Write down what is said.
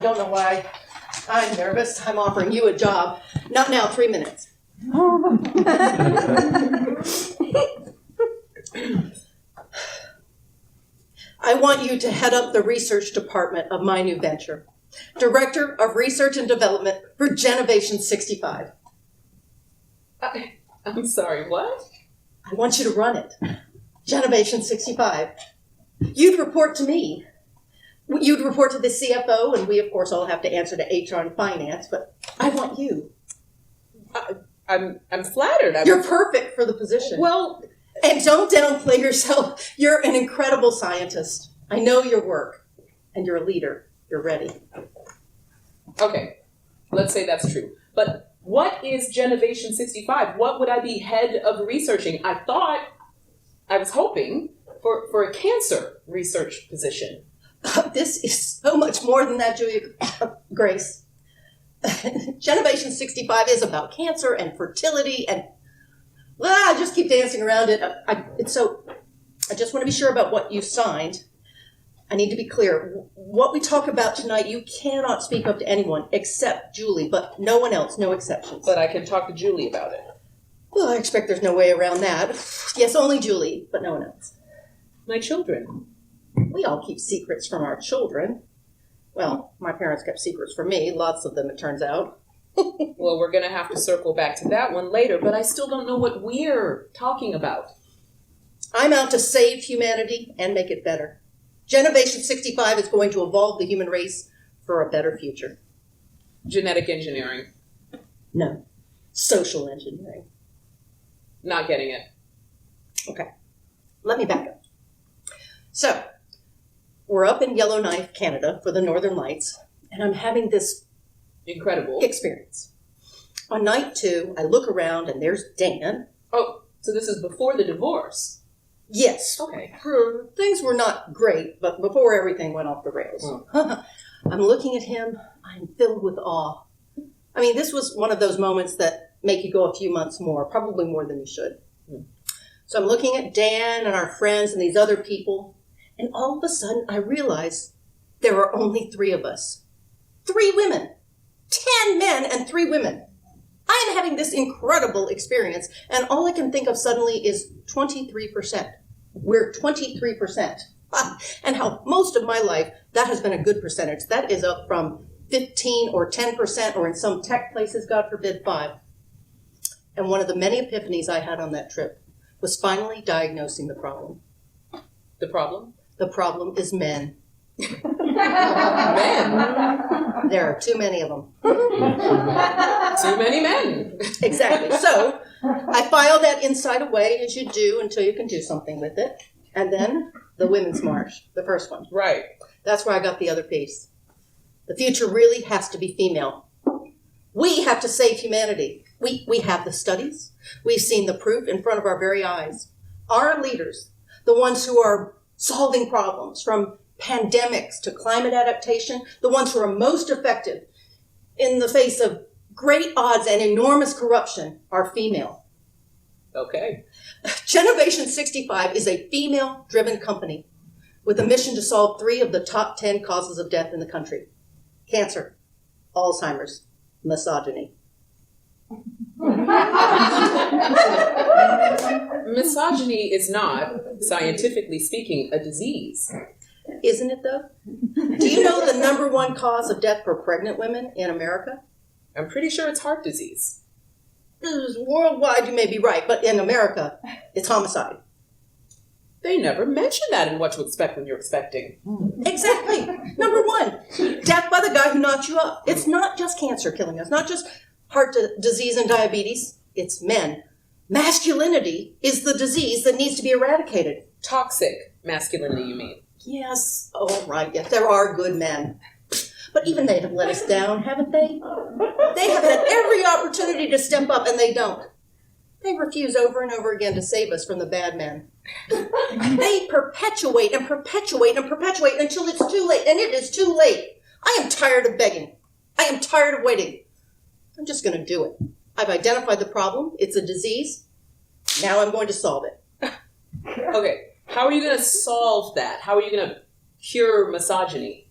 Don't know why I'm nervous. I'm offering you a job. Not now, 3 minutes. I want you to head up the research department of my new venture. Director of Research and Development for Genovation 65. I'm sorry, what? I want you to run it. Genovation 65. You'd report to me. You'd report to the CFO, and we, of course, all have to answer to HR and finance, but I want you. I'm flattered. You're perfect for the position. Well, and don't downplay yourself. You're an incredible scientist. I know your work, and you're a leader. You're ready. Okay, let's say that's true. But what is Genovation 65? What would I be head of researching? I was hoping for a cancer research position. This is so much more than that, Julia Grace. Genovation 65 is about cancer and fertility and I just keep dancing around it. I just want to be sure about what you signed. I need to be clear. What we talk about tonight, you cannot speak up to anyone except Julie, but no one else, no exceptions. But I can talk to Julie about it. Well, I expect there's no way around that. Yes, only Julie, but no one else. My children. We all keep secrets from our children. Well, my parents kept secrets from me, lots of them, it turns out. Well, we're going to have to circle back to that one later, but I still don't know what we're talking about. I'm out to save humanity and make it better. Genovation 65 is going to evolve the human race for a better future. Genetic engineering. No. Social engineering. Not getting it. Okay. Let me back up. So, we're up in Yellowknife, Canada for the Northern Lights, and I'm having this incredible experience. On night 2, I look around and there's Dan. Oh, so this is before the divorce? Yes. Okay. Things were not great, but before everything went off the rails. Oh. I'm looking at him. I'm filled with awe. I mean, this was one of those moments that make you go a few months more, probably more than you should. So I'm looking at Dan and our friends and these other people, and all of a sudden I realize there are only 3 of us. 3 women. 10 men and 3 women. I am having this incredible experience, and all I can think of suddenly is 23%. We're 23%. And how most of my life, that has been a good percentage. That is up from 15 or 10%, or in some tech places, God forbid, 5. And one of the many epiphanies I had on that trip was finally diagnosing the problem. The problem? The problem is men. Men? There are too many of them. Too many men. Exactly. So I file that inside away, as you do, until you can do something with it. And then the Women's March, the first one. Right. That's where I got the other piece. The future really has to be female. We have to save humanity. We have the studies. We've seen the proof in front of our very eyes. Our leaders, the ones who are solving problems from pandemics to climate adaptation, the ones who are most effective in the face of great odds and enormous corruption, are female. Okay. Genovation 65 is a female-driven company with a mission to solve 3 of the top 10 causes of death in the country. Cancer, Alzheimer's, misogyny. Misogyny is not, scientifically speaking, a disease. Isn't it, though? Do you know the number 1 cause of death for pregnant women in America? I'm pretty sure it's heart disease. Worldwide, you may be right, but in America, it's homicide. They never mention that in What to Expect When You're Expecting. Exactly. Number 1, death by the guy who knocked you up. It's not just cancer killing us, not just heart disease and diabetes. It's men. Masculinity is the disease that needs to be eradicated. Toxic masculinity, you mean? Yes. Oh, right. Yes, there are good men. But even they have let us down, haven't they? They have had every opportunity to step up, and they don't. They refuse over and over again to save us from the bad men. They perpetuate and perpetuate and perpetuate until it's too late, and it is too late. I am tired of begging. I am tired of waiting. I'm just going to do it. I've identified the problem. It's a disease. Now I'm going to solve it. Okay, how are you going to solve that? How are you going to cure misogyny?